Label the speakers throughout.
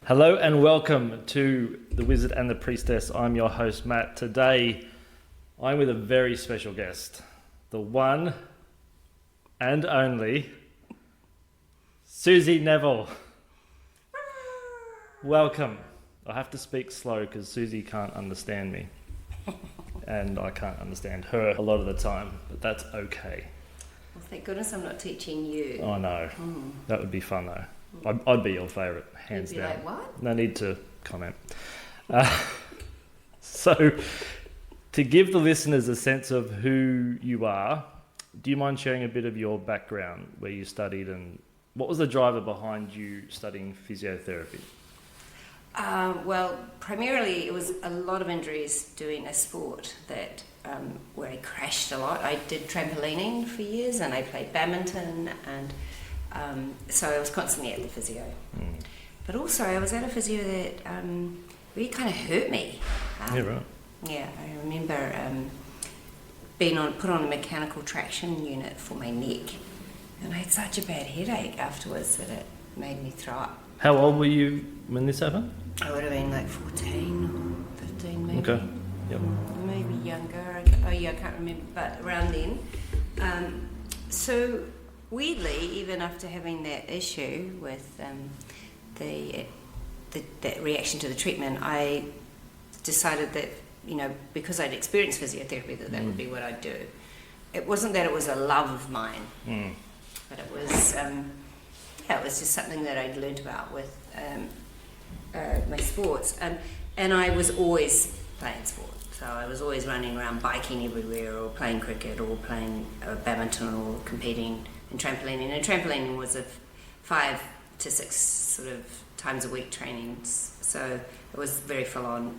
Speaker 1: Hello and welcome to The Wizard and the Priestess. I'm your host, Matt. Today, I'm with a very special guest, the one and only Susie Neville. Welcome. I have to speak slow because Susie can't understand me. And I can't understand her a lot of the time, but that's okay.
Speaker 2: Well, thank goodness I'm not teaching you.
Speaker 1: Oh no, That would be fun though. I'd be your favourite, hands
Speaker 2: You'd be
Speaker 1: down.
Speaker 2: like, what?
Speaker 1: No need to comment. So, to give the listeners a sense of who you are, do you mind sharing a bit of your background, where you studied, and what was the driver behind you studying physiotherapy?
Speaker 2: Well, primarily it was a lot of injuries doing a sport that where I crashed a lot. I did trampolining for years and I played badminton, and so I was constantly at the physio. But also I was at a physio that really kind of hurt me.
Speaker 1: Yeah, right.
Speaker 2: Yeah, I remember being put on a mechanical traction unit for my neck, and I had such a bad headache afterwards that it made me throw up.
Speaker 1: How old were you when this happened?
Speaker 2: I would have been like 14 or 15 maybe.
Speaker 1: Okay. Yep.
Speaker 2: Maybe younger. I can't remember, but around then. So weirdly, even after having that issue with that reaction to the treatment, I decided that, because I'd experienced physiotherapy, that would be what I'd do. It wasn't that it was a love of mine, but it was, it was just something that I'd learned about with my sports, and I was always playing sport. So I was always running around, biking everywhere, or playing cricket, or playing badminton, or competing in trampolining. And trampolining was a 5 to 6 sort of times a week trainings, so it was very full on.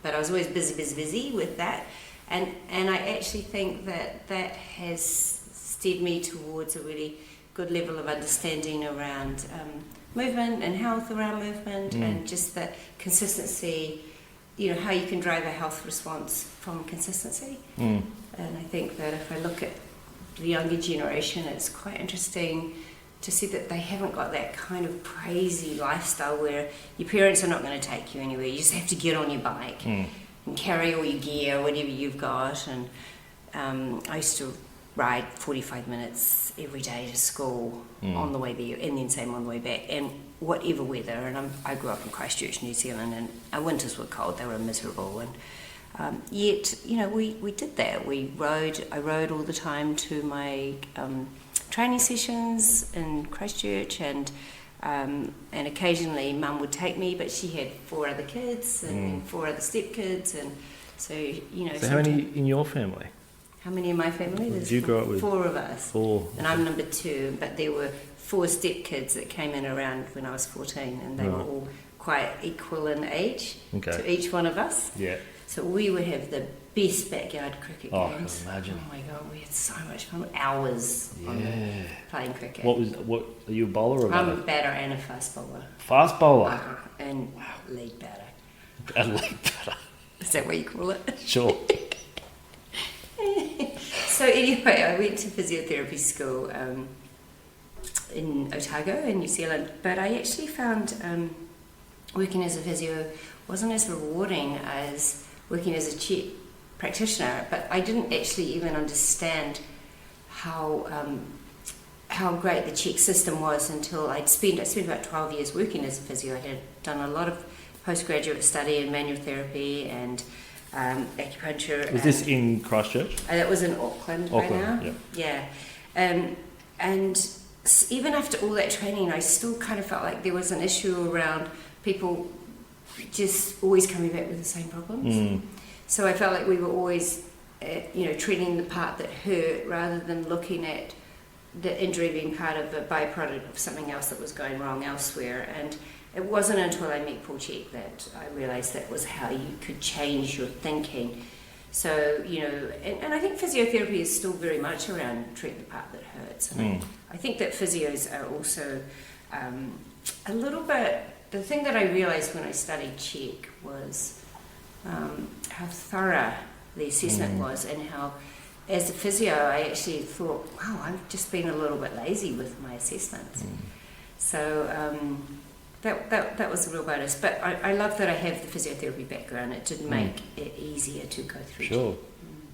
Speaker 2: But I was always busy with that, and I actually think that has steered me towards a really good level of understanding around movement and health around movement, and just the consistency, how you can drive a health response from consistency. And I think that if I look at the younger generation, it's quite interesting to see that they haven't got that kind of crazy lifestyle where your parents are not going to take you anywhere. You just have to get on your bike and carry all your gear, whatever you've got. And I used to ride 45 minutes every day to school on the way there, and then same on the way back, and whatever weather. And I grew up in Christchurch, New Zealand, and our winters were cold, they were miserable, and yet we did that. I rode all the time to my training sessions in Christchurch, and occasionally Mum would take me, but she had 4 other kids and 4 other stepkids, and so
Speaker 1: So how many in your family?
Speaker 2: How many in my family?
Speaker 1: Did you grow up with?
Speaker 2: 4 of us.
Speaker 1: 4.
Speaker 2: And I'm number 2, but there were 4 stepkids that came in around when I was 14, and they were all quite equal in age to each one of us.
Speaker 1: Yeah.
Speaker 2: So we would have the best backyard cricket games.
Speaker 1: I can imagine.
Speaker 2: Oh my God, we had so much fun. Hours on playing cricket.
Speaker 1: What are you a bowler or a batter?
Speaker 2: I'm a batter and a fast bowler.
Speaker 1: Fast bowler?
Speaker 2: And lead batter.
Speaker 1: A lead batter.
Speaker 2: Is that what you call it?
Speaker 1: Sure.
Speaker 2: So anyway, I went to physiotherapy school in Otago in New Zealand, but I actually found working as a physio wasn't as rewarding as working as a Chek practitioner. But I didn't actually even understand how great the Chek system was until I spent about 12 years working as a physio. I had done a lot of postgraduate study in manual therapy and acupuncture.
Speaker 1: Was this in Christchurch?
Speaker 2: That was in Auckland by now. Yeah. And even after all that training, I still kind of felt like there was an issue around people just always coming back with the same problems. So I felt like we were always, treating the part that hurt rather than looking at the injury being part of a byproduct of something else that was going wrong elsewhere. And it wasn't until I met Paul Chek that I realised that was how you could change your thinking. So, and I think physiotherapy is still very much around treat the part that hurts. And I think that physios are also a little bit, the thing that I realised when I studied Chek was how thorough the assessment was, and how, as a physio, I actually thought, wow, I've just been a little bit lazy with my assessments. So that was a real bonus. But I love that I have the physiotherapy background. It did make it easier to go through.
Speaker 1: Sure.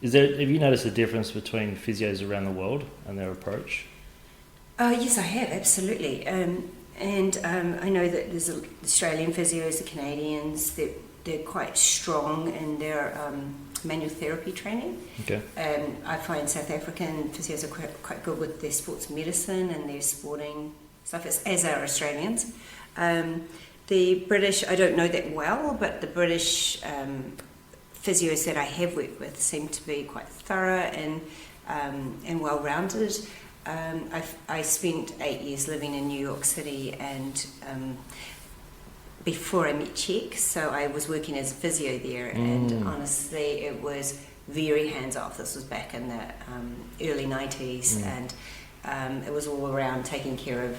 Speaker 1: Have you noticed a difference between physios around the world and their approach?
Speaker 2: Yes, I have, absolutely. And I know that there's Australian physios, the Canadians, they're quite strong in their manual therapy training.
Speaker 1: Okay.
Speaker 2: I find South African physios are quite good with their sports medicine and their sporting stuff, as are Australians. The British, I don't know that well, but the British physios that I have worked with seem to be quite thorough and well-rounded. I spent 8 years living in New York City, and before I met Chek, so I was working as a physio there, and honestly it was very hands-off. This was back in the early 90s, and it was all around taking care of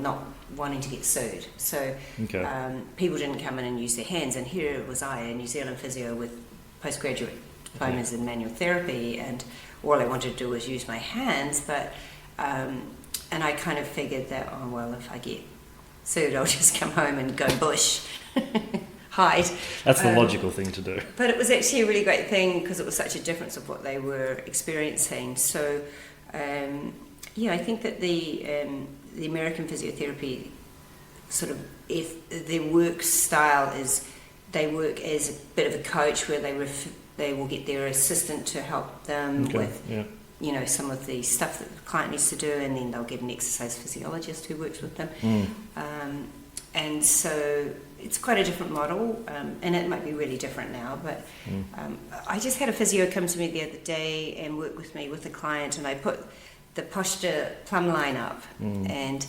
Speaker 2: not wanting to get sued. So people didn't come in and use their hands, and here was I, a New Zealand physio with postgraduate diplomas in manual therapy, and all I wanted to do was use my hands, but and I kind of figured that, oh well, if I get sued I'll just come home and go bush, hide.
Speaker 1: That's the logical thing to do.
Speaker 2: But it was actually a really great thing because it was such a difference of what they were experiencing. So I think that the American physiotherapy sort of, if their work style is, they work as a bit of a coach where they will get their assistant to help them with some of the stuff that the client needs to do, and then they'll get an exercise physiologist who works with them. And so it's quite a different model, and it might be really different now, but I just had a physio come to me the other day and work with me with a client, and I put the posture plumb line up, and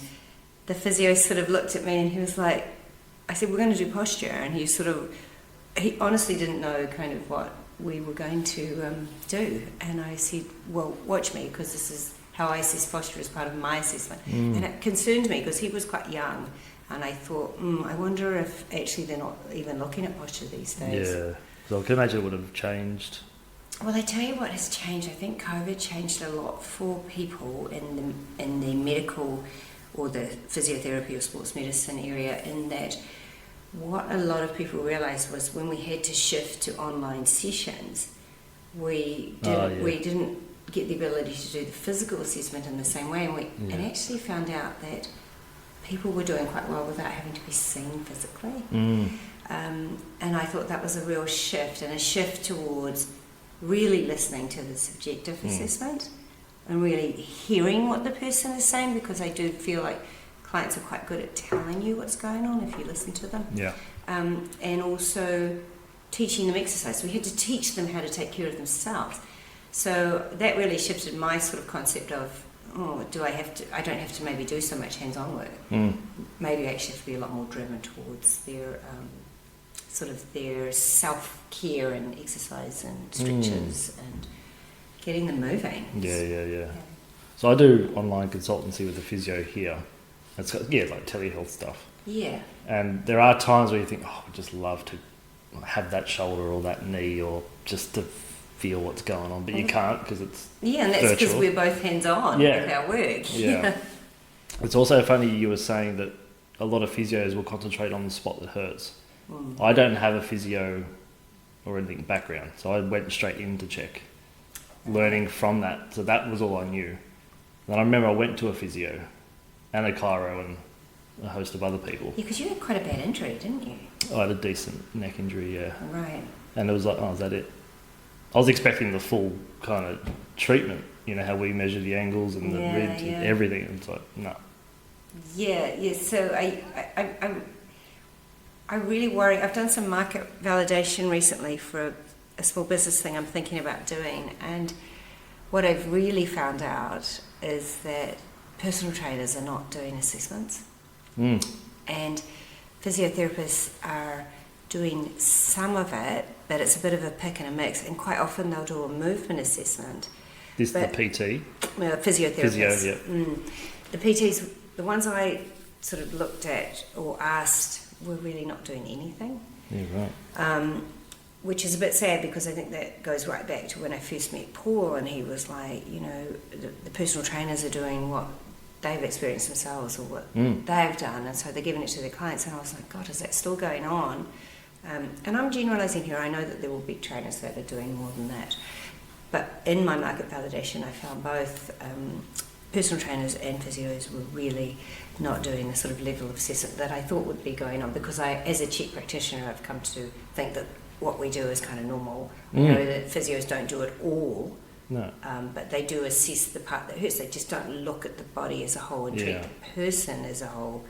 Speaker 2: the physio sort of looked at me and he was like, I said, we're going to do posture, and he honestly didn't know kind of what we were going to do, and I said, well, watch me, because this is how I assess posture as part of my assessment. And it concerned me because he was quite young, and I thought, I wonder if actually they're not even looking at posture these days.
Speaker 1: Yeah, so I can imagine it would have changed.
Speaker 2: Well, I tell you what has changed. I think COVID changed a lot for people in the medical or the physiotherapy or sports medicine area, in that what a lot of people realised was when we had to shift to online sessions, we didn't get the ability to do the physical assessment in the same way, and actually found out that people were doing quite well without having to be seen physically. And I thought that was a real shift, and a shift towards really listening to the subjective assessment and really hearing what the person is saying, because I do feel like clients are quite good at telling you what's going on if you listen to them. And also teaching them exercise. We had to teach them how to take care of themselves. So that really shifted my sort of concept of, I don't have to maybe do so much hands-on work. Maybe I actually have to be a lot more driven towards their sort of their self-care and exercise and stretches and getting them moving.
Speaker 1: Yeah. So I do online consultancy with the physio here. It's like telehealth stuff. Yeah. And there are times where you think, I would just love to have that shoulder or that knee, or just to feel what's going on, but you can't because it's
Speaker 2: and that's because we're both hands-on with our work.
Speaker 1: Yeah. It's also funny you were saying that a lot of physios will concentrate on the spot that hurts. I don't have a physio or anything background, so I went straight into Chek, learning from that. So that was all I knew. And I remember I went to a physio and a chiro and a host of other people. Yeah,
Speaker 2: because you had quite a bad injury, didn't you?
Speaker 1: I had a decent neck injury, yeah.
Speaker 2: Right.
Speaker 1: And it was like, is that it? I was expecting the full kind of treatment, how we measure the angles and the ribs and everything. And it's like, no.
Speaker 2: Yeah. So I really worry. I've done some market validation recently for a small business thing I'm thinking about doing, and what I've really found out is that personal trainers are not doing assessments, and physiotherapists are doing some of it, but it's a bit of a pick and a mix, and quite often they'll do a movement assessment.
Speaker 1: The PT?
Speaker 2: Physiotherapists.
Speaker 1: Physio, yeah.
Speaker 2: The PTs, the ones I sort of looked at or asked, were really not doing anything.
Speaker 1: Yeah, right.
Speaker 2: Which is a bit sad, because I think that goes right back to when I first met Paul, and he was like, the personal trainers are doing what they've experienced themselves or what they've done, and so they're giving it to their clients. And I was like, God, is that still going on? And I'm generalising here. I know that there will be trainers that are doing more than that. But in my market validation, I found both personal trainers and physios were really not doing the sort of level of assessment that I thought would be going on, because as a Chek practitioner, I've come to think that what we do is kind of normal. I know that physios don't do it all.
Speaker 1: No.
Speaker 2: But they do assess the part that hurts. They just don't look at the body as a whole and treat the person as a whole.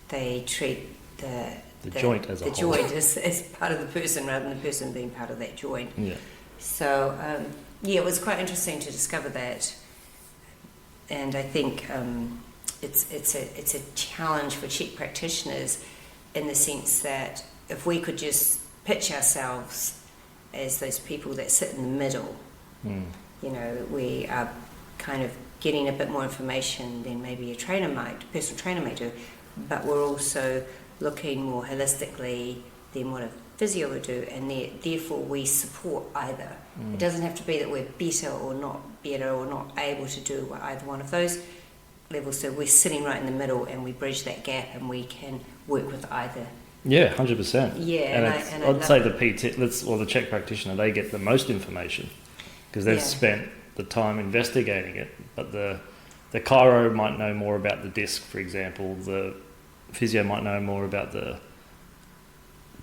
Speaker 2: They treat the
Speaker 1: joint as a whole.
Speaker 2: The joint as part of the person rather than the person being part of that joint.
Speaker 1: Yeah.
Speaker 2: So, it was quite interesting to discover that. And I think it's a challenge for Chek practitioners in the sense that if we could just pitch ourselves as those people that sit in the middle, we are kind of getting a bit more information than maybe a personal trainer might do, but we're also looking more holistically than what a physio would do, and therefore we support either. It doesn't have to be that we're better or not able to do either one of those levels. So we're sitting right in the middle, and we bridge that gap, and we can work with either.
Speaker 1: Yeah, 100%.
Speaker 2: Yeah,
Speaker 1: and I'd say the PT, the Chek practitioner, they get the most information because they've spent the time investigating it. But the chiro might know more about the disc, for example. The physio might know more about the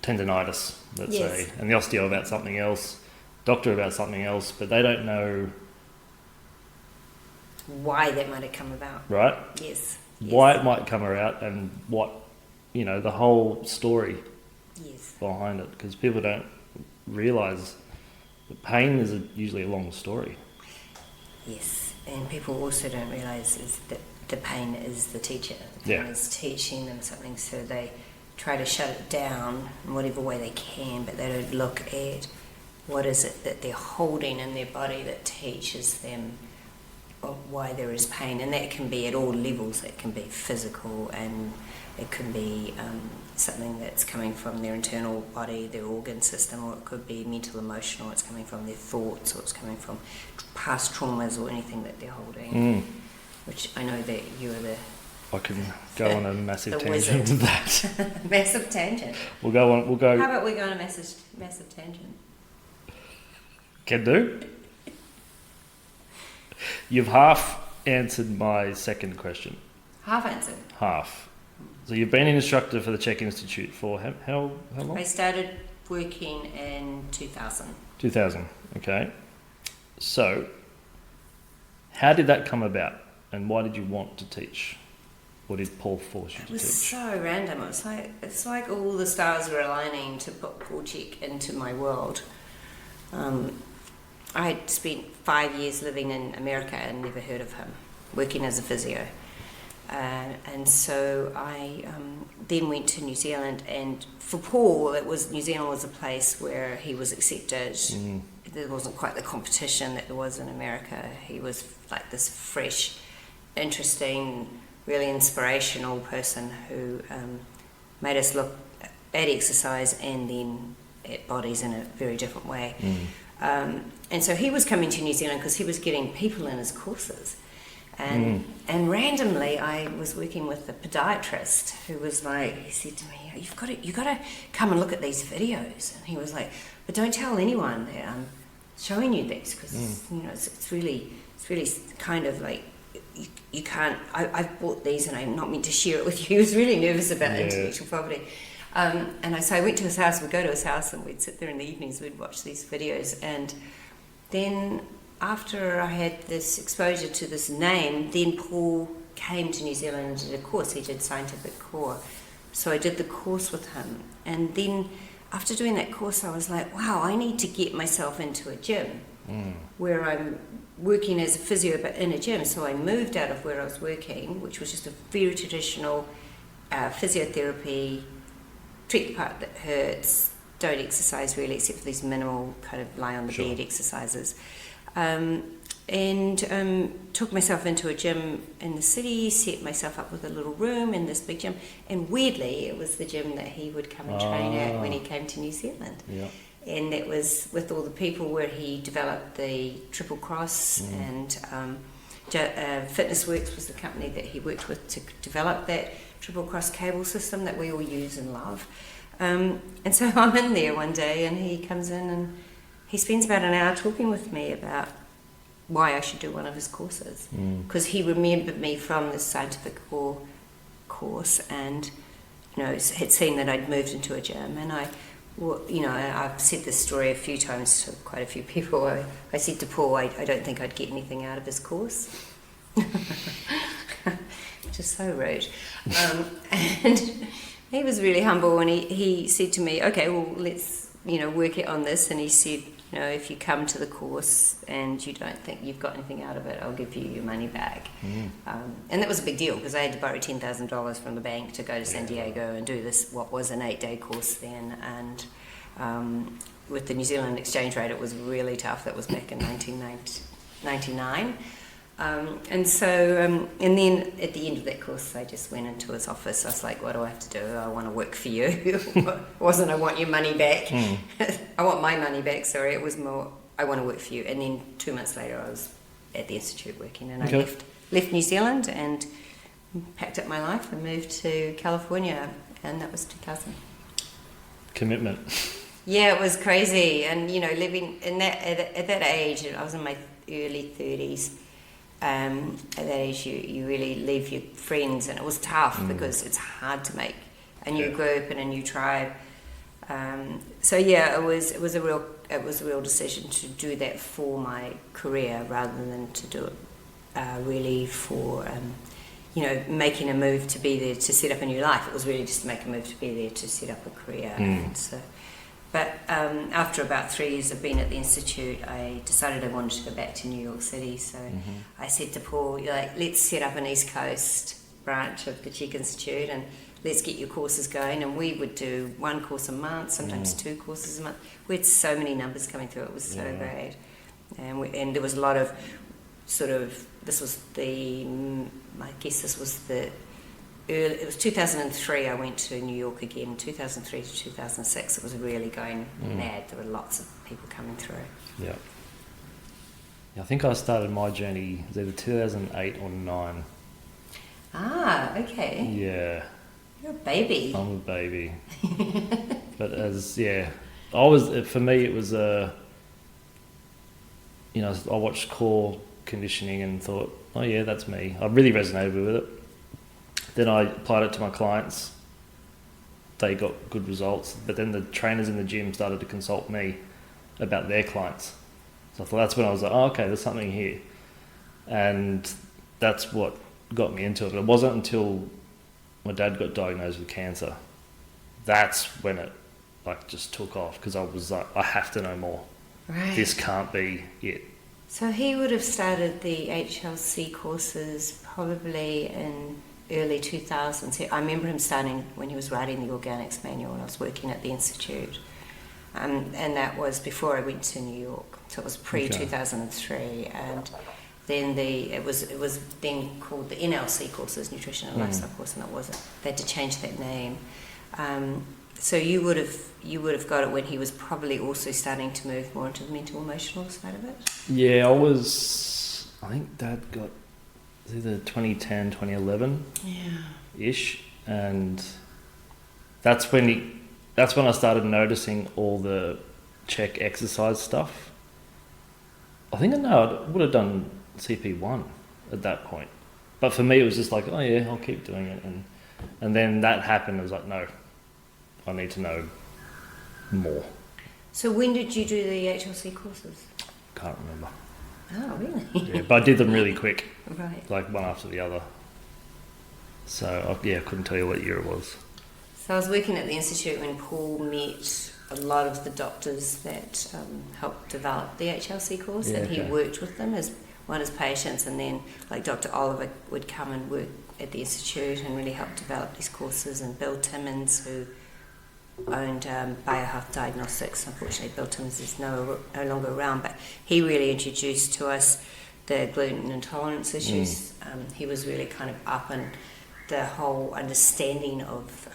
Speaker 1: tendonitis, let's say, and the osteo about something else, doctor about something else, but they don't know
Speaker 2: why that might have come about.
Speaker 1: Right?
Speaker 2: Yes.
Speaker 1: Why it might come about, and what, the whole story behind it, because people don't realise that pain is usually a long story.
Speaker 2: Yes, and people also don't realise is that the pain is the teacher. The pain is teaching them something, so they try to shut it down in whatever way they can, but they don't look at what is it that they're holding in their body that teaches them why there is pain. And that can be at all levels. It can be physical, and it can be something that's coming from their internal body, their organ system, or it could be mental, emotional. It's coming from their thoughts, or it's coming from past traumas, or anything that they're holding. Which I know that you are
Speaker 1: I can go on a massive tangent with that.
Speaker 2: Massive tangent.
Speaker 1: We'll go.
Speaker 2: How about we go on a massive tangent?
Speaker 1: Can do. You've half answered my second question.
Speaker 2: Half answered?
Speaker 1: Half. So you've been an instructor for the Chek Institute for how long?
Speaker 2: I started working in 2000.
Speaker 1: 2000, okay. So, how did that come about, and why did you want to teach? What did Paul force you to teach? It was
Speaker 2: so random. It's like all the stars were aligning to put Paul Chek into my world. I had spent 5 years living in America and never heard of him, working as a physio. And so I then went to New Zealand, and for Paul, New Zealand was a place where he was accepted. There wasn't quite the competition that there was in America. He was like this fresh, interesting, really inspirational person who made us look at exercise and then at bodies in a very different way. And so he was coming to New Zealand because he was getting people in his courses. And randomly I was working with a podiatrist who was like, he said to me, you've got to come and look at these videos. And he was like, but don't tell anyone that I'm showing you this, because it's really kind of like, you can't, I've bought these and I'm not meant to share it with you. He was really nervous about intellectual property. So I went to his house. We'd go to his house and we'd sit there in the evenings, we'd watch these videos. And then after I had this exposure to this name, then Paul came to New Zealand and did a course. He did scientific core. So I did the course with him. And then after doing that course, I was like, wow, I need to get myself into a gym where I'm working as a physio but in a gym. So I moved out of where I was working, which was just a very traditional physiotherapy, treat the part that hurts, don't exercise really except for these minimal kind of lie on the bed exercises. Took myself into a gym in the city, set myself up with a little room in this big gym, and weirdly it was the gym that he would come and train at when he came to New Zealand. And that was with all the people where he developed the triple cross and Fitness Works was the company that he worked with to develop that triple cross cable system that we all use and love. And so I'm in there one day, and he comes in and he spends about an hour talking with me about why I should do one of his courses, because he remembered me from the scientific core course, and had seen that I'd moved into a gym, and I've said this story a few times to quite a few people. I said to Paul, I don't think I'd get anything out of his course, which is so rude. And he was really humble, and he said to me, okay, well, let's work it on this. And he said, if you come to the course and you don't think you've got anything out of it, I'll give you your money back. And that was a big deal, because I had to borrow $10,000 from the bank to go to San Diego and do this, what was an 8-day course then. And with the New Zealand exchange rate, it was really tough. That was back in 1999. And then at the end of that course, I just went into his office. I was like, what do I have to do? I want to work for you. It wasn't, I want your money back. I want my money back, sorry. It was more, I want to work for you. And then 2 months later, I was at the Institute working, and I left New Zealand and packed up my life and moved to California, and that was 2000.
Speaker 1: Commitment.
Speaker 2: Yeah, it was crazy. And, living in that at that age, I was in my early 30s. At that age, you really leave your friends, and it was tough because it's hard to make a new group and a new tribe. It was a real decision to do that for my career rather than to do it really for making a move to be there to set up a new life. It was really just to make a move to be there to set up a career. But after about 3 years of being at the Institute, I decided I wanted to go back to New York City. So I said to Paul, let's set up an East Coast branch of the Chek Institute, and let's get your courses going. And we would do 1 course a month, sometimes 2 courses a month. We had so many numbers coming through. It was so great. And there was a lot of this was it was 2003 I went to New York again. 2003 to 2006 it was really going mad. There were lots of people coming through.
Speaker 1: Yeah, I think I started my journey either 2008 or 9.
Speaker 2: Ah, okay.
Speaker 1: Yeah.
Speaker 2: You're a baby.
Speaker 1: I'm a baby. But for me it was I watched core conditioning and thought, oh yeah, that's me. I really resonated with it. Then I applied it to my clients. They got good results, but then the trainers in the gym started to consult me about their clients. So I thought that's when I was like, oh, okay, there's something here. And that's what got me into it. But it wasn't until my dad got diagnosed with cancer. That's when it just took off, because I was like, I have to know more.
Speaker 2: Right.
Speaker 1: This can't be it.
Speaker 2: So he would have started the HLC courses probably in early 2000s. I remember him starting when he was writing the organics manual when I was working at the Institute. And that was before I went to New York. So it was pre-2003. And then it was then called the NLC courses, Nutrition and Lifestyle course, and it wasn't. They had to change that name. So you would have got it when he was probably also starting to move more into the mental emotional side of it? Yeah,
Speaker 1: I think Dad got either 2010, 2011 ish, and that's when I started noticing all the Chek exercise stuff. I think I would have done CP1 at that point, but for me it was just like, oh yeah, I'll keep doing it, and then that happened. I was like, no, I need to know more.
Speaker 2: So when did you do the HLC courses?
Speaker 1: Can't remember.
Speaker 2: Oh, really?
Speaker 1: Yeah, but I did them really quick.
Speaker 2: Right.
Speaker 1: Like one after the other. So, I couldn't tell you what year it was.
Speaker 2: So I was working at the Institute when Paul met a lot of the doctors that helped develop the HLC course, and he worked with them as one as patients, and then like Dr. Oliver would come and work at the Institute and really help develop these courses, and Bill Timmons, who owned Biohealth Diagnostics. Unfortunately, Bill Timmons is no longer around, but he really introduced to us the gluten intolerance issues. He was really kind of up in the whole understanding of,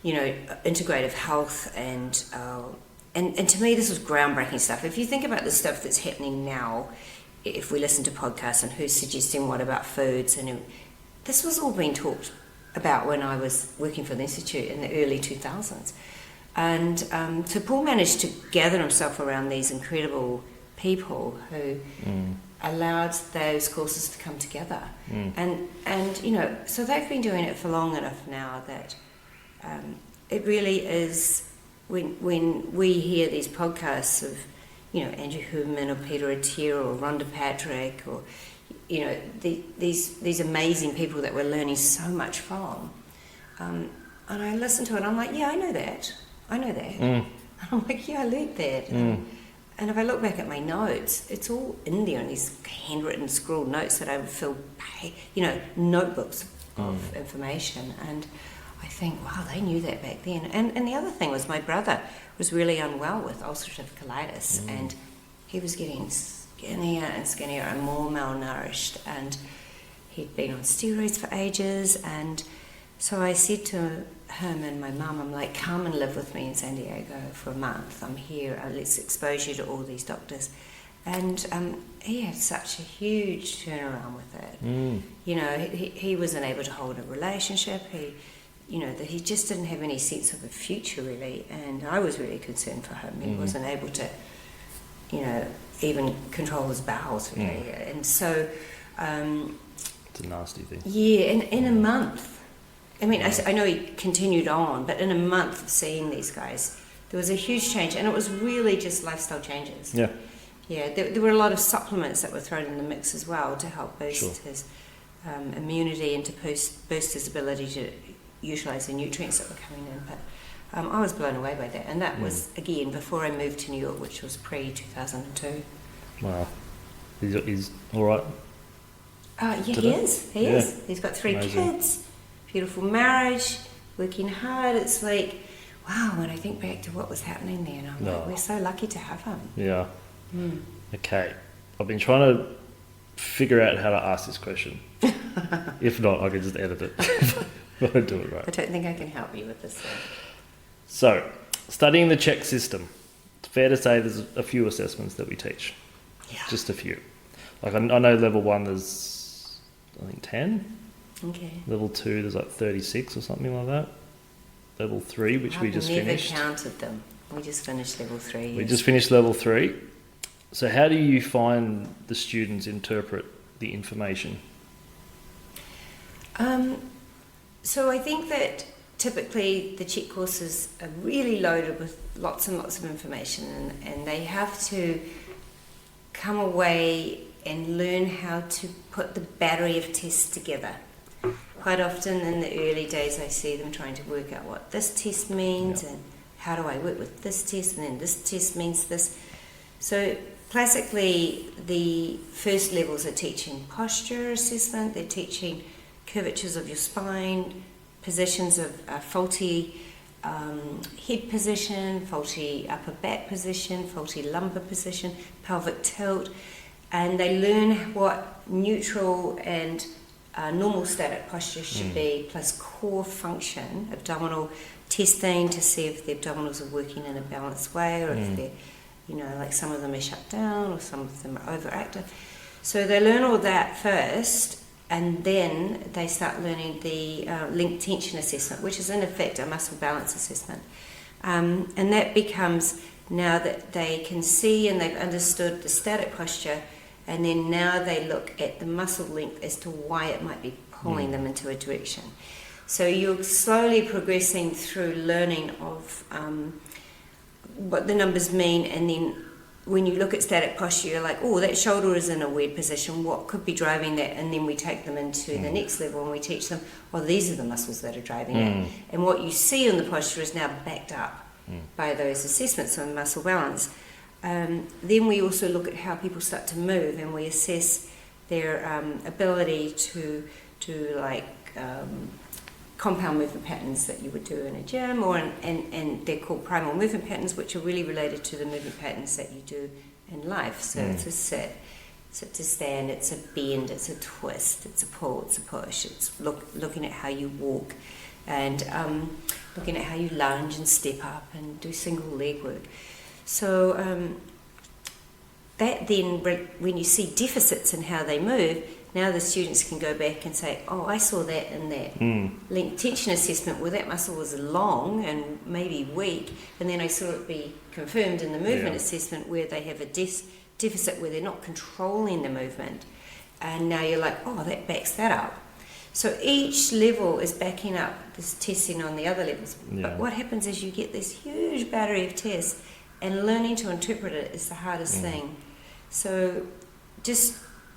Speaker 2: integrative health, and to me this was groundbreaking stuff. If you think about the stuff that's happening now if we listen to podcasts and who's suggesting what about foods. And this was all being talked about when I was working for the Institute in the early 2000s. And so Paul managed to gather himself around these incredible people who allowed those courses to come together. And you know, so they've been doing it for long enough now that it really is, when we hear these podcasts of, you know, Andrew Huberman or Peter Attia or Rhonda Patrick, or, you know, these amazing people that we're learning so much from, and I listen to it and I'm like, yeah, I know that. And I'm like, yeah, I learned that. And if I look back at my notes, it's all in there in these handwritten, scrawled notes that I would fill, you know, notebooks of information. And I think, wow, they knew that back then. And the other thing was, my brother was really unwell with ulcerative colitis, and he was getting skinnier and skinnier and more malnourished, and he'd been on steroids for ages. And so I said to him and my mum, I'm like, come and live with me in San Diego for a month. I'm here, let's expose you to all these doctors. And he had such a huge turnaround with it. You know, he wasn't able to hold a relationship. He just didn't have any sense of the future, really. And I was really concerned for him. He wasn't able to, you know, even control his bowels, really. And so...
Speaker 1: it's a nasty thing.
Speaker 2: Yeah, in a month... I mean, I know he continued on, but in a month of seeing these guys, there was a huge change, and it was really just lifestyle changes.
Speaker 1: Yeah.
Speaker 2: Yeah, there were a lot of supplements that were thrown in the mix as well to help boost his immunity and to boost his ability to utilise the nutrients that were coming in. But I was blown away by that, and that was, again, before I moved to New York, which was pre-2002.
Speaker 1: Wow. He's all right?
Speaker 2: Yeah, he is. He is. He's got 3 kids. Beautiful marriage, working hard. It's like, wow, when I think back to what was happening there, and I'm like, we're so lucky to have him.
Speaker 1: Yeah. Okay. I've been trying to figure out how to ask this question. If not, I can just edit it. But I do it right.
Speaker 2: I don't think I can help you with this one.
Speaker 1: So, studying the Chek system, it's fair to say there's a few assessments that we teach.
Speaker 2: Yeah.
Speaker 1: Just a few. Like, I know level 1 there's, I think, 10.
Speaker 2: Okay.
Speaker 1: Level 2, there's like 36 or something like that. Level 3, which we just finished.
Speaker 2: I've never counted them. We just finished level 3. Yes.
Speaker 1: We just finished level 3. So how do you find the students interpret the information?
Speaker 2: So I think that typically the Chek courses are really loaded with lots and lots of information, and they have to come away and learn how to put the battery of tests together. Quite often in the early days I see them trying to work out what this test means and how do I work with this test, and then this test means this. So classically the first levels are teaching posture assessment, they're teaching curvatures of your spine, positions of faulty head position, faulty upper back position, faulty lumbar position, pelvic tilt, and they learn what neutral and normal static posture should be, plus core function, abdominal testing to see if the abdominals are working in a balanced way, or if they're, you know, like some of them are shut down or some of them are overactive. So they learn all that first, and then they start learning the link tension assessment, which is in effect a muscle balance assessment. And that becomes, now that they can see and they've understood the static posture, and then now they look at the muscle length as to why it might be pulling them into a direction. So you're slowly progressing through learning of what the numbers mean, and then when you look at static posture, you're like, oh, that shoulder is in a weird position, what could be driving that? And then we take them into the next level and we teach them, well, these are the muscles that are driving it. And what you see in the posture is now backed up by those assessments on muscle balance. Then we also look at how people start to move, and we assess their ability to like compound movement patterns that you would do in a gym, or and they're called primal movement patterns, which are really related to the movement patterns that you do in life. So it's a sit to stand, it's a bend, it's a twist, it's a pull, it's a push, it's looking at how you walk, and looking at how you lunge and step up and do single leg work. So that then, when you see deficits in how they move, now the students can go back and say, oh, I saw that in that length tension assessment where that muscle was long and maybe weak, and then I saw it be confirmed in the movement assessment where they have a deficit where they're not controlling the movement. And now you're like, oh, that backs that up. So each level is backing up this testing on the other levels.
Speaker 1: Yeah.
Speaker 2: But what happens is you get this huge battery of tests, and learning to interpret it is the hardest thing. So just,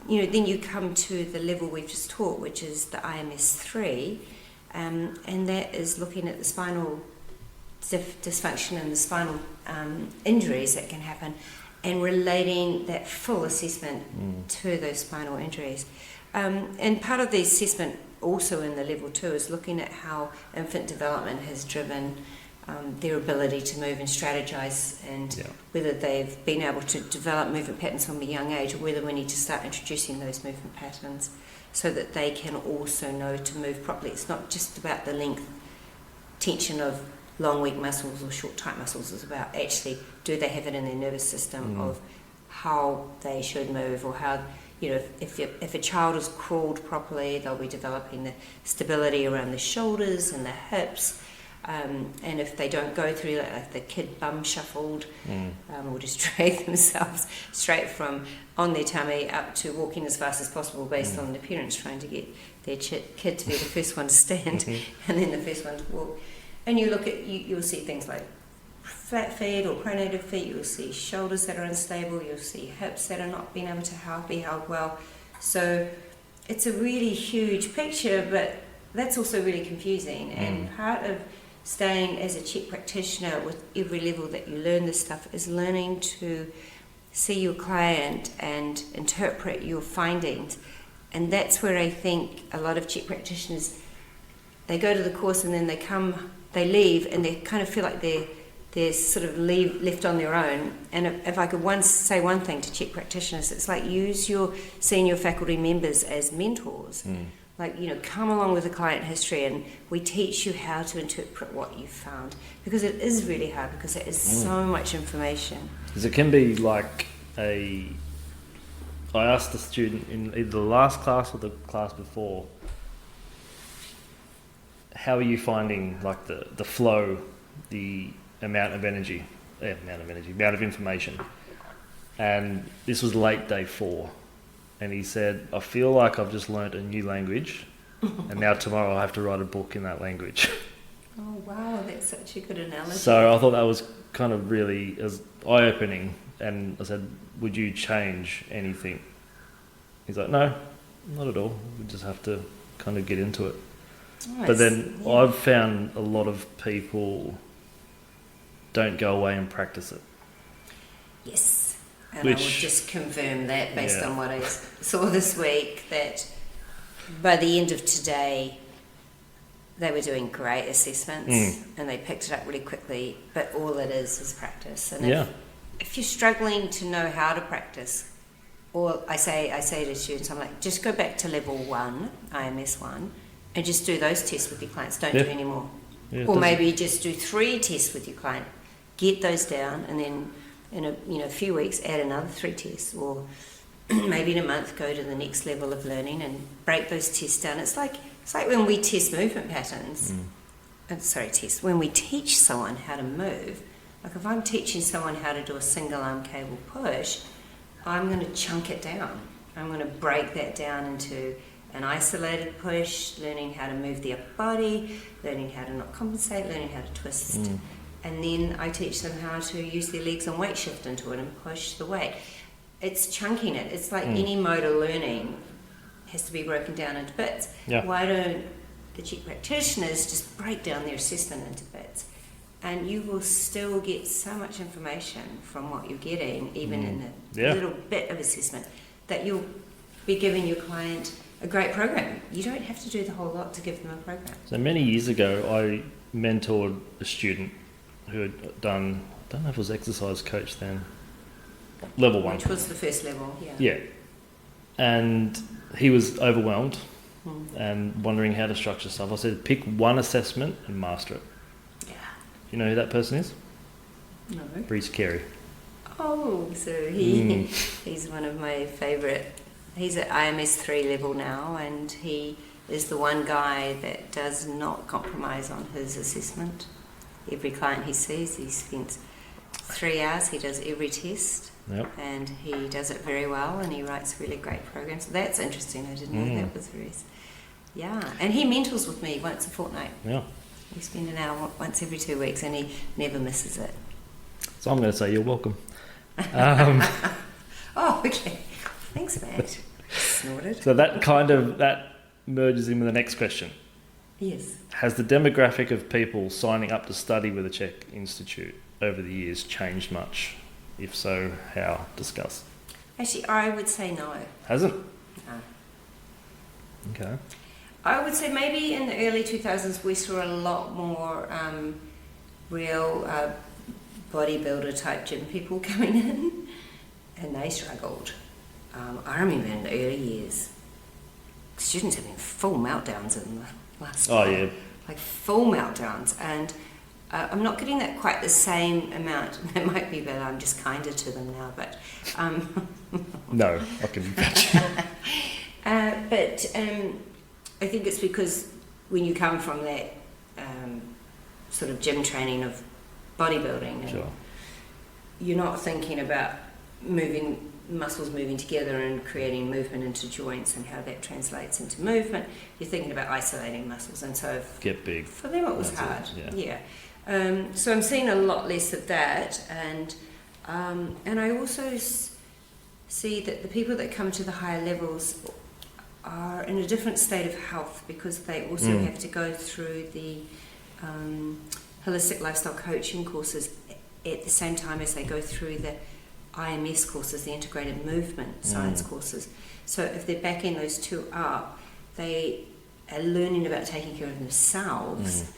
Speaker 2: then you come to the level we've just taught, which is the IMS3, and that is looking at the spinal dysfunction and the spinal injuries that can happen, and relating that full assessment to those spinal injuries. And part of the assessment also in the level 2 is looking at how infant development has driven their ability to move and strategize, and whether they've been able to develop movement patterns from a young age, or whether we need to start introducing those movement patterns so that they can also know to move properly. It's not just about the length tension of long weak muscles or short tight muscles. It's about actually, do they have it in their nervous system of how they should move, or how, if a child has crawled properly, they'll be developing the stability around the shoulders and the hips. And if they don't go through that, like the kid bum shuffled, or just drag themselves straight from on their tummy up to walking as fast as possible based on the parents trying to get their kid to be the first one to stand and then the first one to walk. And you look at, you'll see things like flat feet or pronated feet, you'll see shoulders that are unstable, you'll see hips that are not being able to be held well. So it's a really huge picture, but that's also really confusing. And part of staying as a Chek practitioner with every level that you learn this stuff is learning to see your client and interpret your findings. And that's where I think a lot of Chek practitioners, they go to the course and then they leave and they kind of feel like they're sort of left on their own. And if I could say one thing to Chek practitioners, it's like use your senior faculty members as mentors. Like, come along with the client history and we teach you how to interpret what you found. Because it is really hard, because there is so much information.
Speaker 1: Because it can be like I asked the student in either the last class or the class before, how are you finding like the flow, the amount of information? And this was late day 4. And he said, I feel like I've just learnt a new language, and now tomorrow I have to write a book in that language.
Speaker 2: Oh, wow, that's such a good analogy.
Speaker 1: So I thought that was kind of really eye-opening. And I said, would you change anything? He's like, no, not at all. We just have to kind of get into it.
Speaker 2: Nice.
Speaker 1: But then I've found a lot of people don't go away and practice it.
Speaker 2: Yes. And I will just confirm that based on what I saw this week, that by the end of today, they were doing great assessments and they picked it up really quickly, but all it is practice. And if you're struggling to know how to practice, or I say to students, I'm like, just go back to level 1, IMS 1, and just do those tests with your clients. Don't do any more. Yeah, or maybe just do 3 tests with your client. Get those down, and then in a few weeks add another 3 tests, or maybe in a month go to the next level of learning and break those tests down. It's like when we test movement patterns. When we teach someone how to move, like if I'm teaching someone how to do a single arm cable push, I'm going to chunk it down. I'm going to break that down into an isolated push, learning how to move the upper body, learning how to not compensate, learning how to twist. And then I teach them how to use their legs and weight shift into it and push the weight. It's chunking it. It's like any motor learning has to be broken down into bits. Yeah. Why don't the Chek practitioners just break down their assessment into bits? And you will still get so much information from what you're getting, even in a little bit of assessment, that you'll be giving your client a great program. You don't have to do the whole lot to give them a program.
Speaker 1: So many years ago, I mentored a student who had done, I don't know if it was exercise coach then, level 1.
Speaker 2: Which was the first level,
Speaker 1: Yeah. And he was overwhelmed and wondering how to structure stuff. I said, pick one assessment and master it. Yeah. You know who that person is?
Speaker 2: No.
Speaker 1: Bruce Carey.
Speaker 2: Oh, so he's one of my favourite. He's at IMS 3 level now, and he is the one guy that does not compromise on his assessment. Every client he sees, he spends 3 hours, he does every test, and he does it very well, and he writes really great programs. So that's interesting. I didn't know that was very... Yeah, and he mentors with me once a fortnight.
Speaker 1: Yeah.
Speaker 2: We spend an hour once every 2 weeks, and he never misses it.
Speaker 1: So I'm going to say you're welcome.
Speaker 2: Oh, okay. Thanks, Matt. Snorted.
Speaker 1: So that merges in with the next question.
Speaker 2: Yes.
Speaker 1: Has the demographic of people signing up to study with the Chek Institute over the years changed much? If so, how? Discuss.
Speaker 2: Actually, I would say no.
Speaker 1: Hasn't?
Speaker 2: No.
Speaker 1: Okay.
Speaker 2: I would say maybe in the early 2000s we saw a lot more real bodybuilder type gym people coming in, and they struggled. I remember in the early years, students having full meltdowns in the last
Speaker 1: yeah.
Speaker 2: like full meltdowns, and I'm not getting that quite the same amount. It might be that I'm just kinder to them now, but
Speaker 1: no, I can imagine.
Speaker 2: But I think it's because when you come from that sort of gym training of bodybuilding,
Speaker 1: Sure.
Speaker 2: you're not thinking about muscles moving together and creating movement into joints and how that translates into movement. You're thinking about isolating muscles, and so
Speaker 1: Get big.
Speaker 2: for them it was
Speaker 1: That's
Speaker 2: hard.
Speaker 1: it,
Speaker 2: Yeah. So I'm seeing a lot less of that, and I also see that the people that come to the higher levels are in a different state of health because they also have to go through the holistic lifestyle coaching courses at the same time as they go through the IMS courses, the integrated movement science courses. So if they're backing those two up, they are learning about taking care of themselves,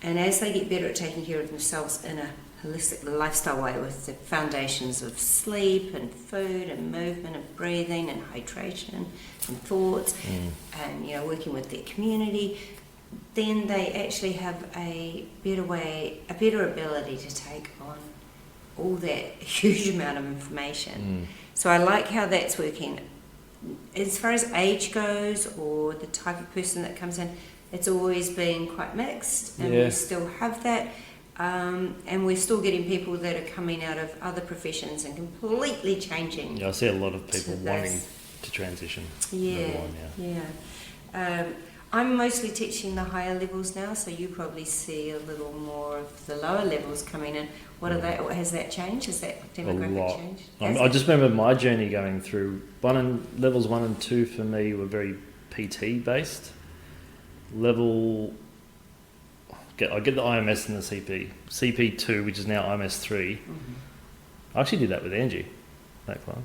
Speaker 2: and as they get better at taking care of themselves in a holistic lifestyle way with the foundations of sleep and food and movement and breathing and hydration and thoughts and working with their community, then they actually have a better ability to take on all that huge amount of information. So I like how that's working. As far as age goes or the type of person that comes in, it's always been quite mixed, and we still have that. And we're still getting people that are coming out of other professions and completely changing.
Speaker 1: Yeah, I see a lot of people wanting to transition.
Speaker 2: I'm mostly teaching the higher levels now, so you probably see a little more of the lower levels coming in. What are they? Has that changed? Has that demographic changed?
Speaker 1: I just remember my journey going through levels 1 and 2 for me were very PT based. I get the IMS and the CP. CP2, which is now IMS 3. I actually did that with Angie, that class.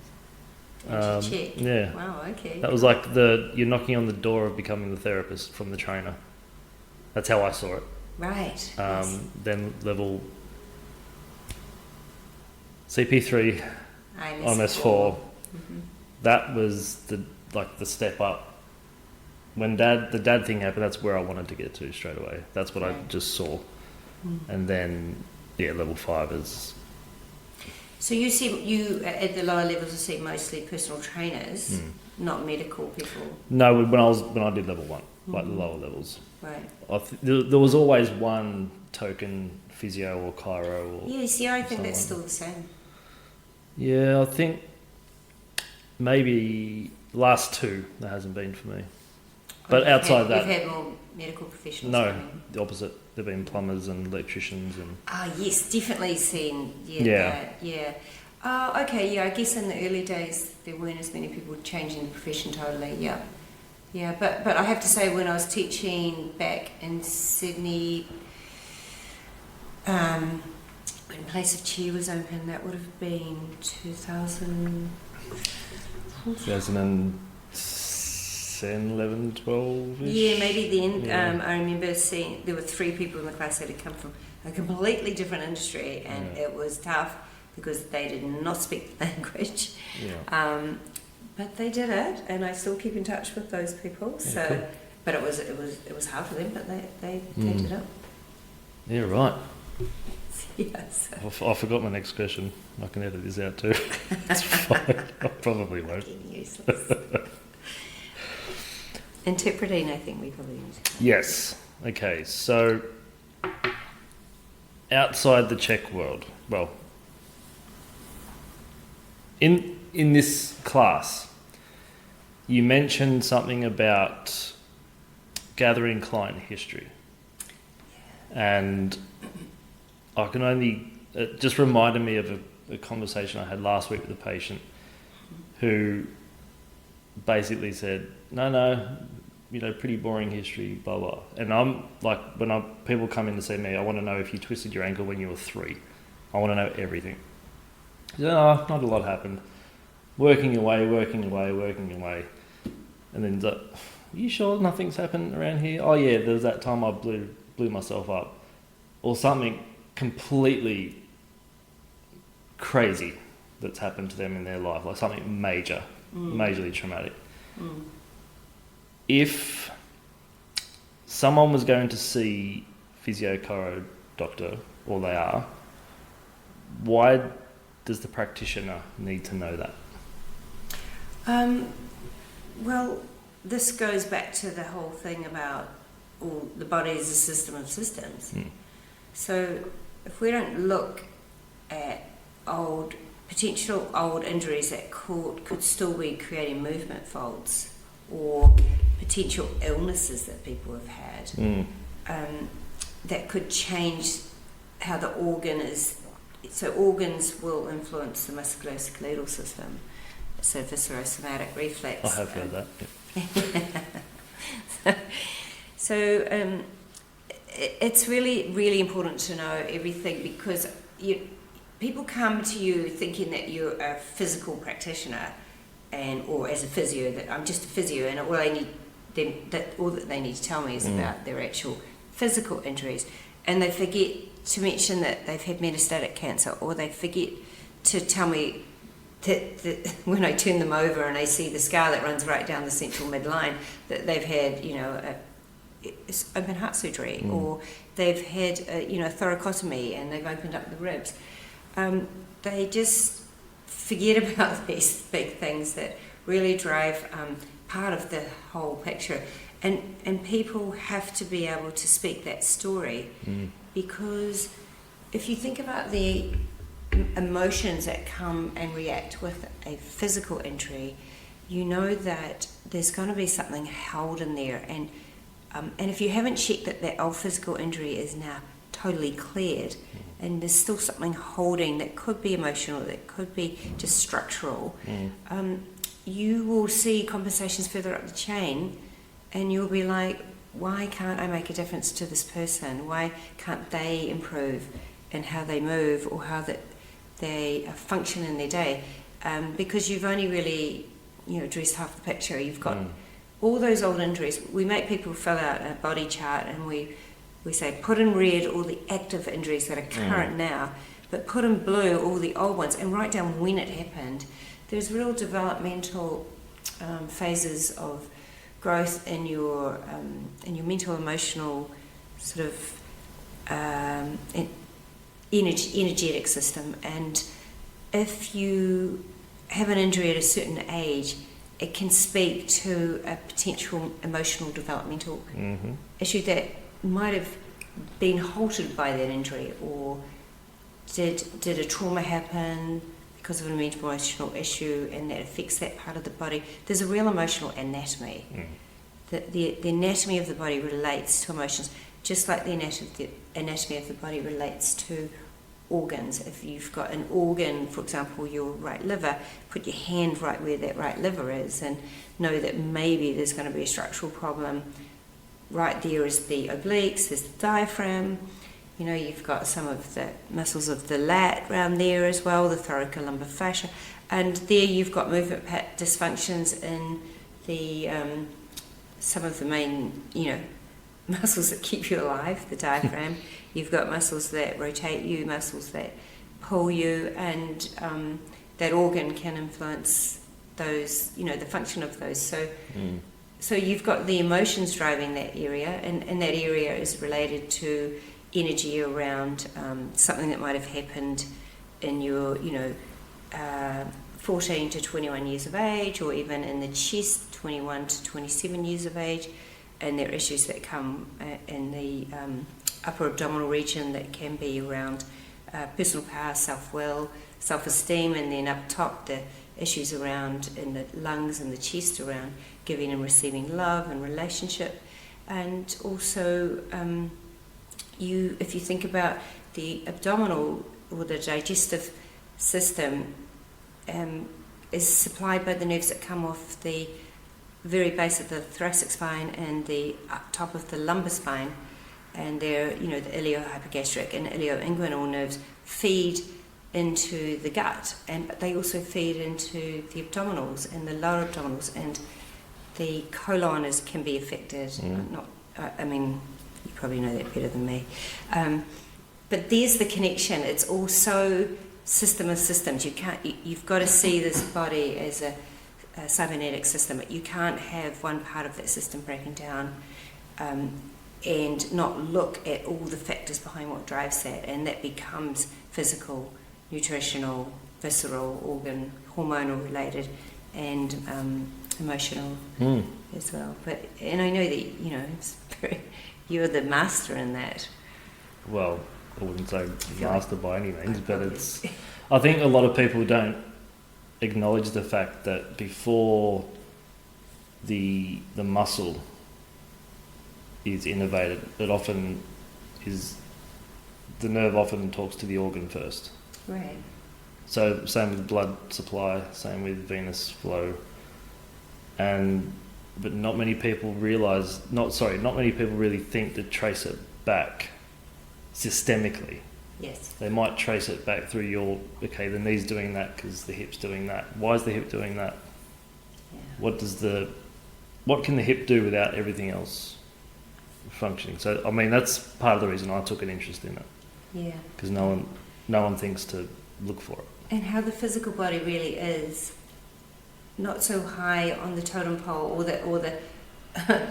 Speaker 2: Chek.
Speaker 1: Yeah.
Speaker 2: Wow, okay.
Speaker 1: That was like you're knocking on the door of becoming the therapist from the trainer. That's how I saw it.
Speaker 2: Right.
Speaker 1: Then level CP3, IMS 4. That was the step up. When the dad thing happened, that's where I wanted to get to straight away. That's what I just saw. And then, level 5 is...
Speaker 2: So you at the lower levels, you see mostly personal trainers, not medical people?
Speaker 1: No, when I did level 1, like the lower levels.
Speaker 2: Right.
Speaker 1: There was always one token physio or chiro or...
Speaker 2: Yeah, see, I think that's still the same.
Speaker 1: Yeah, I think maybe last 2 there hasn't been for me. But outside that...
Speaker 2: You've had more medical professionals?
Speaker 1: No,
Speaker 2: coming.
Speaker 1: the opposite. There have been plumbers and electricians and...
Speaker 2: Yes, definitely seen that. Okay, I guess in the early days there weren't as many people changing the profession totally, but I have to say when I was teaching back in Sydney, when Place of Cheer was open, that would have been 2010,
Speaker 1: 11, 12 -ish.
Speaker 2: Yeah, maybe then. I remember seeing there were 3 people in the class that had come from a completely different industry, and it was tough because they did not speak the language. But they did it, and I still keep in touch with those people. So, cool. But it was hard for them, but they did it.
Speaker 1: Yeah, right.
Speaker 2: Yes.
Speaker 1: I forgot my next question. I can edit this out too. It's fine. I probably won't.
Speaker 2: Fucking useless. Interpreting, I think we probably need to.
Speaker 1: Yes. Okay, so outside the Chek world, well, in this class, you mentioned something about gathering client history. And I can only, it just reminded me of a conversation I had last week with a patient who basically said, no, pretty boring history, blah, blah. And I'm like, when people come in to see me, I want to know if you twisted your ankle when you were 3. I want to know everything. He said, no, not a lot happened. Working away. And then he's like, are you sure nothing's happened around here? Oh yeah, there was that time I blew myself up. Or something completely crazy that's happened to them in their life, like something majorly traumatic. If someone was going to see physio-chiro doctor, or they are, why does the practitioner need to know that?
Speaker 2: Well, this goes back to the whole thing about the body is a system of systems. So if we don't look at potential old injuries that could still be creating movement faults, or potential illnesses that people have had, that could change how the organ is. So organs will influence the musculoskeletal system, so viscerosomatic reflex.
Speaker 1: I have heard that.
Speaker 2: Yeah. So it's really, really important to know everything, because people come to you thinking that you're a physical practitioner, or as a physio, that I'm just a physio, and all that they need to tell me is about their actual physical injuries, and they forget to mention that they've had metastatic cancer, or they forget to tell me that when I turn them over and I see the scar that runs right down the central midline, that they've had, open heart surgery, or they've had, a thoracotomy and they've opened up the ribs. They just forget about these big things that really drive part of the whole picture. And people have to be able to speak that story, because if you think about the emotions that come and react with a physical injury, you know that there's going to be something held in there, and if you haven't checked that old physical injury is now totally cleared, and there's still something holding that could be emotional, that could be just structural, you will see conversations further up the chain, and you'll be like, why can't I make a difference to this person? Why can't they improve in how they move, or how that they function in their day? Because you've only really, addressed half the picture. You've got all those old injuries. We make people fill out a body chart, and we say, put in red all the active injuries that are current now, but put in blue all the old ones, and write down when it happened. There's real developmental phases of growth in your mental, emotional sort of energetic system. And if you have an injury at a certain age, it can speak to a potential emotional developmental issue that might have been halted by that injury, or did a trauma happen because of an emotional issue, and that affects that part of the body. There's a real emotional anatomy. The anatomy of the body relates to emotions, just like the anatomy of the body relates to organs. If you've got an organ, for example, your right liver, put your hand right where that right liver is, and know that maybe there's going to be a structural problem. Right there is the obliques, there's the diaphragm. You've got some of the muscles of the lat around there as well, the thoracolumbar fascia, and there you've got movement dysfunctions in the some of the main, muscles that keep you alive, the diaphragm. You've got muscles that rotate you, muscles that pull you, and that organ can influence those, the function of those. So you've got the emotions driving that area, and that area is related to energy around something that might have happened in your, 14 to 21 years of age, or even in the chest, 21 to 27 years of age, and there are issues that come in the upper abdominal region that can be around personal power, self-will, self-esteem, and then up top the issues around in the lungs and the chest around giving and receiving love and relationship. And also if you think about the abdominal or the digestive system, is supplied by the nerves that come off the very base of the thoracic spine and the up top of the lumbar spine, and they're, the iliohypogastric and ilioinguinal nerves feed into the gut, but they also feed into the abdominals and the lower abdominals, and the colon can be affected. You probably know that better than me. But there's the connection. It's also system of systems. You've got to see this body as a cybernetic system. You can't have one part of that system breaking down and not look at all the factors behind what drives that, and that becomes physical, nutritional, visceral, organ, hormonal related, and emotional as well. And I know that you're the master in that.
Speaker 1: Well, I wouldn't say master by any means, but I think a lot of people don't acknowledge the fact that before the muscle is innervated, the nerve often talks to the organ first.
Speaker 2: Right.
Speaker 1: So same with blood supply, same with venous flow, but not many people really think to trace it back systemically.
Speaker 2: Yes.
Speaker 1: They might trace it back through the knee's doing that because the hip's doing that. Why is the hip doing that? Yeah. What can the hip do without everything else functioning? So, that's part of the reason I took an interest in it.
Speaker 2: Yeah.
Speaker 1: Because no one thinks to look for it.
Speaker 2: And how the physical body really is not so high on the totem pole or the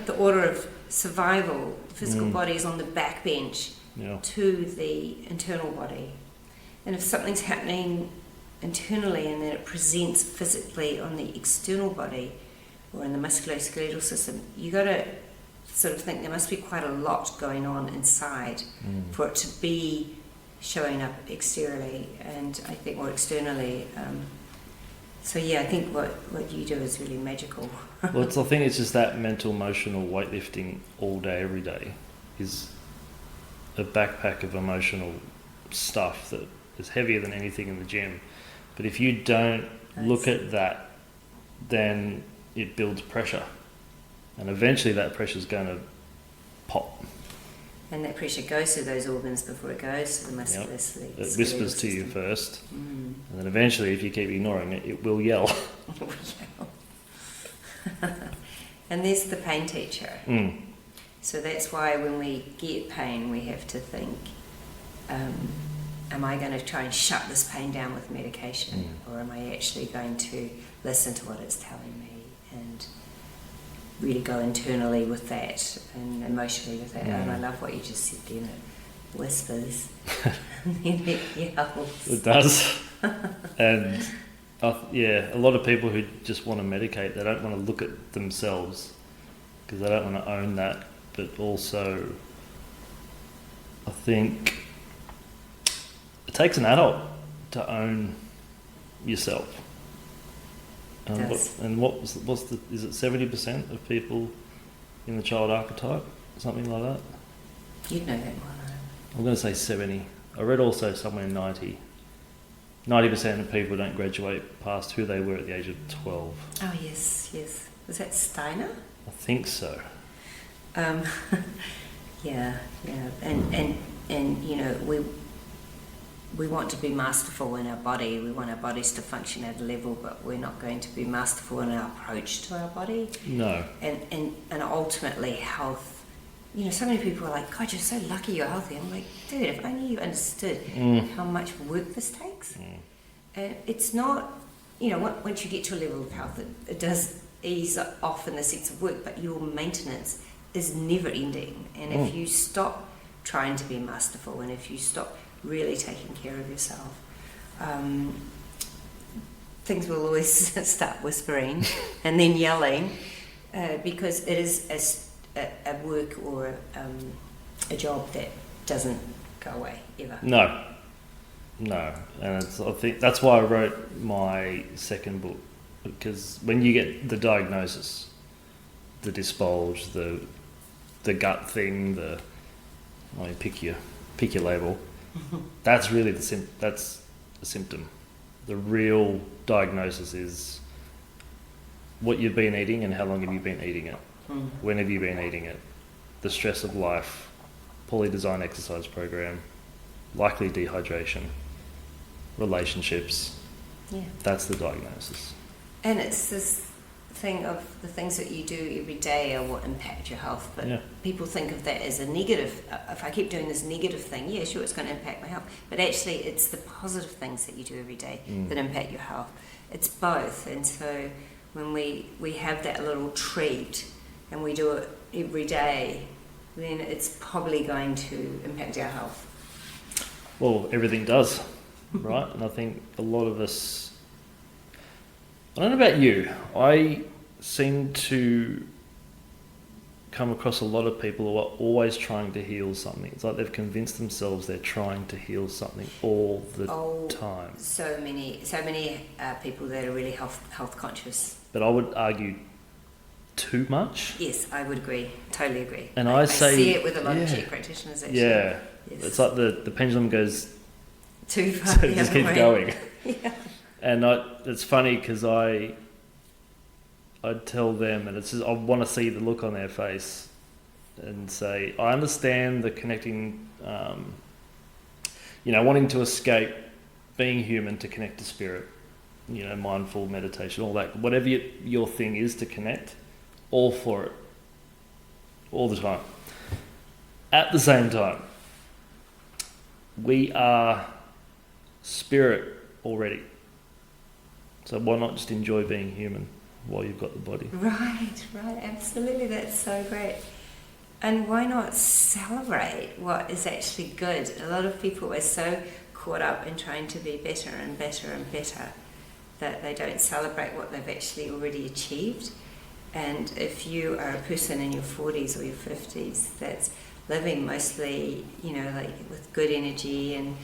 Speaker 2: the order of survival. The physical body is on the backbench to the internal body. And if something's happening internally and then it presents physically on the external body or in the musculoskeletal system, you got to sort of think there must be quite a lot going on inside for it to be showing up exteriorly, and I think more externally. I think what you do is really magical.
Speaker 1: Well, I think it's just that mental, emotional weightlifting all day, every day is a backpack of emotional stuff that is heavier than anything in the gym. But if you don't look at that, then it builds pressure. And eventually that pressure is going to pop.
Speaker 2: And that pressure goes through those organs before it goes to the musculoskeletal.
Speaker 1: It whispers to you first. And then eventually, if you keep ignoring it, it will yell.
Speaker 2: It will yell. And there's the pain teacher. So that's why when we get pain, we have to think, am I going to try and shut this pain down with medication? Or am I actually going to listen to what it's telling me and really go internally with that and emotionally with that? And I love what you just said then. It whispers and then it yells.
Speaker 1: It does. And a lot of people who just want to medicate, they don't want to look at themselves because they don't want to own that. But also, I think it takes an adult to own yourself. Is it 70% of people in the child archetype? Something like that?
Speaker 2: You'd know that one.
Speaker 1: I'm going to say 70. I read also somewhere 90. 90% of people don't graduate past who they were at the age of 12.
Speaker 2: Oh, yes. Was that Steiner?
Speaker 1: I think so.
Speaker 2: Yeah. And we want to be masterful in our body. We want our bodies to function at a level, but we're not going to be masterful in our approach to our body.
Speaker 1: No.
Speaker 2: And ultimately health. So many people are like, God, you're so lucky you're healthy. I'm like, dude, if only you understood how much work this takes. It's not, once you get to a level of health, it does ease off in the sense of work, but your maintenance is never ending. And if you stop trying to be masterful, and if you stop really taking care of yourself, things will always start whispering and then yelling, because it is a work or a job that doesn't go away ever.
Speaker 1: No, and I think that's why I wrote my second book, because when you get the diagnosis, the dysbulge, the gut thing, pick your label, that's really that's the symptom. The real diagnosis is what you've been eating and how long have you been eating it. When have you been eating it? The stress of life, poorly designed exercise program, likely dehydration, relationships.
Speaker 2: Yeah.
Speaker 1: That's the diagnosis.
Speaker 2: And it's this thing of the things that you do every day are what impact your health, but people think of that as a negative. If I keep doing this negative thing, yeah, sure, it's going to impact my health, but actually it's the positive things that you do every day that impact your health. It's both. And so when we have that little treat and we do it every day, then it's probably going to impact our health.
Speaker 1: Well, everything does, right? And I think a lot of us, I don't know about you, I seem to come across a lot of people who are always trying to heal something. It's like they've convinced themselves they're trying to heal something all the time.
Speaker 2: So many people that are really health conscious.
Speaker 1: But I would argue too much.
Speaker 2: Yes, I would agree. Totally agree.
Speaker 1: And I
Speaker 2: see it with a lot of Chek practitioners actually.
Speaker 1: Yeah.
Speaker 2: Yes.
Speaker 1: It's like the pendulum goes
Speaker 2: too far.
Speaker 1: So it just keeps going.
Speaker 2: Yeah.
Speaker 1: And it's funny because I'd tell them, and it's just, I want to see the look on their face and say, I understand the connecting, wanting to escape being human to connect to spirit, mindful meditation, all that, whatever your thing is to connect, all for it, all the time. At the same time, we are spirit already. So why not just enjoy being human while you've got the body?
Speaker 2: Right, absolutely. That's so great. And why not celebrate what is actually good? A lot of people are so caught up in trying to be better and better and better that they don't celebrate what they've actually already achieved. And if you are a person in your 40s or your 50s that's living mostly, with good energy and,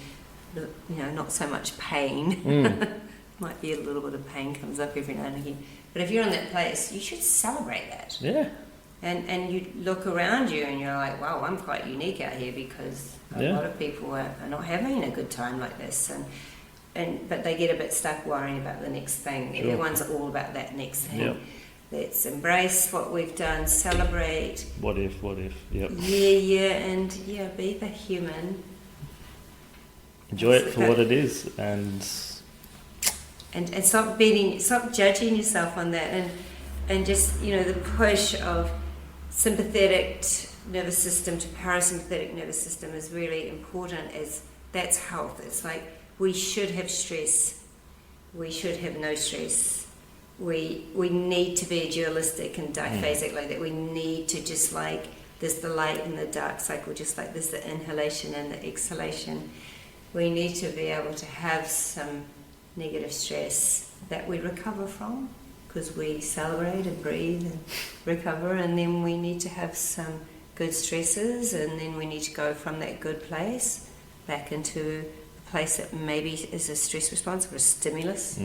Speaker 2: not so much pain, might be a little bit of pain comes up every now and again. But if you're in that place, you should celebrate that.
Speaker 1: Yeah.
Speaker 2: And you look around you and you're like, wow, I'm quite unique out here because a lot of people are not having a good time like this. But they get a bit stuck worrying about the next thing. Sure. Everyone's all about that next thing. Yep. Let's embrace what we've done, celebrate.
Speaker 1: What if, yep.
Speaker 2: Yeah, and be the human.
Speaker 1: Enjoy it for what it is, and
Speaker 2: stop judging yourself on that, and just the push of sympathetic nervous system to parasympathetic nervous system is really important, as that's health. It's like we should have stress, we should have no stress. We need to be dualistic and diphasic like that. We need to just like there's the light and the dark cycle, just like there's the inhalation and the exhalation. We need to be able to have some negative stress that we recover from because we celebrate and breathe and recover, and then we need to have some good stresses, and then we need to go from that good place back into a place that maybe is a stress response or a stimulus.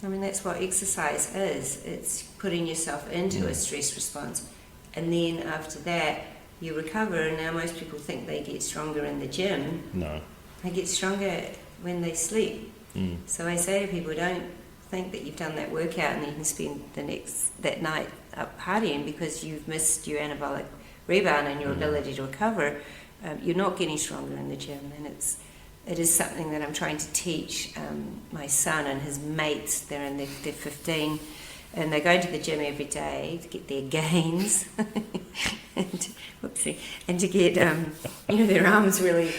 Speaker 2: I mean, that's what exercise is. It's putting yourself into a stress response, and then after that you recover. And now most people think they get stronger in the gym.
Speaker 1: No,
Speaker 2: they get stronger when they sleep. So I say to people, don't think that you've done that workout and you can spend that night up partying because you've missed your anabolic rebound and your ability to recover. You're not getting stronger in the gym, and it is something that I'm trying to teach my son and his mates. They're 15, and they go to the gym every day to get their gains and to get their arms really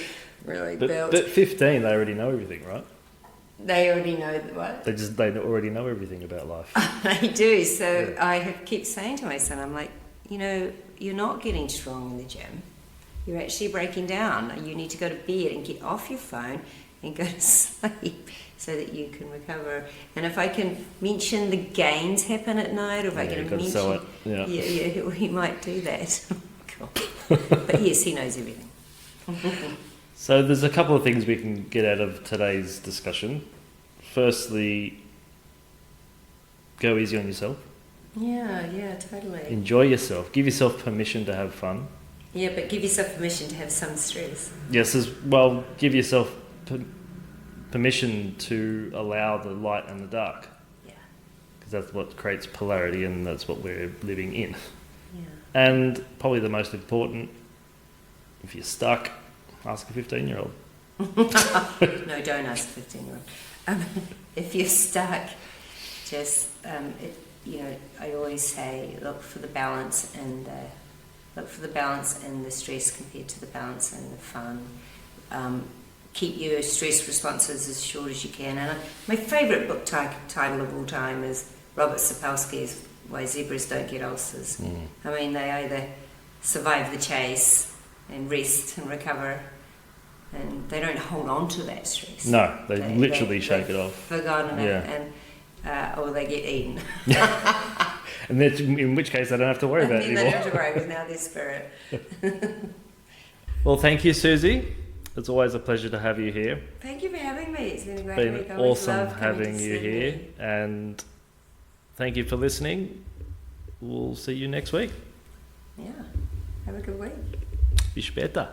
Speaker 2: built.
Speaker 1: But 15, they already know everything, right?
Speaker 2: They already know what?
Speaker 1: They already know everything about life.
Speaker 2: They do. So I have kept saying to my son, I'm like, you're not getting strong in the gym. you're actually breaking down. You need to go to bed and get off your phone and go to sleep so that you can recover. And if I can mention the gains happen at night, or if I can mention,
Speaker 1: sell it. Yeah,
Speaker 2: we might do that. Cool. But yes, he knows everything.
Speaker 1: So there's a couple of things we can get out of today's discussion. Firstly, go easy on yourself.
Speaker 2: Yeah, totally.
Speaker 1: Enjoy yourself. Give yourself permission to have fun.
Speaker 2: Yeah, but give yourself permission to have some stress.
Speaker 1: Yes, as well, give yourself permission to allow the light and the dark.
Speaker 2: Yeah.
Speaker 1: Because that's what creates polarity, and that's what we're living in.
Speaker 2: Yeah.
Speaker 1: And probably the most important, if you're stuck, ask a 15-year-old.
Speaker 2: No, don't ask a 15-year-old. If you're stuck, just, I always say, look for the balance and the stress compared to the balance and the fun. Keep your stress responses as short as you can. And my favourite book title of all time is Robert Sapolsky's Why Zebras Don't Get Ulcers. I mean, they either survive the chase and rest and recover, and they don't hold on to that stress.
Speaker 1: No, they literally shake it off.
Speaker 2: Forgotten it, or they get eaten.
Speaker 1: And in which case they don't have to worry about it anymore.
Speaker 2: They don't have to worry, because now they're spirit.
Speaker 1: Well, thank you, Susie. It's always a pleasure to have you here.
Speaker 2: Thank you for having me. It's been a great week.
Speaker 1: Been awesome having you here. And thank you for listening. We'll see you next week.
Speaker 2: Yeah. Have a good week.
Speaker 1: Bis später.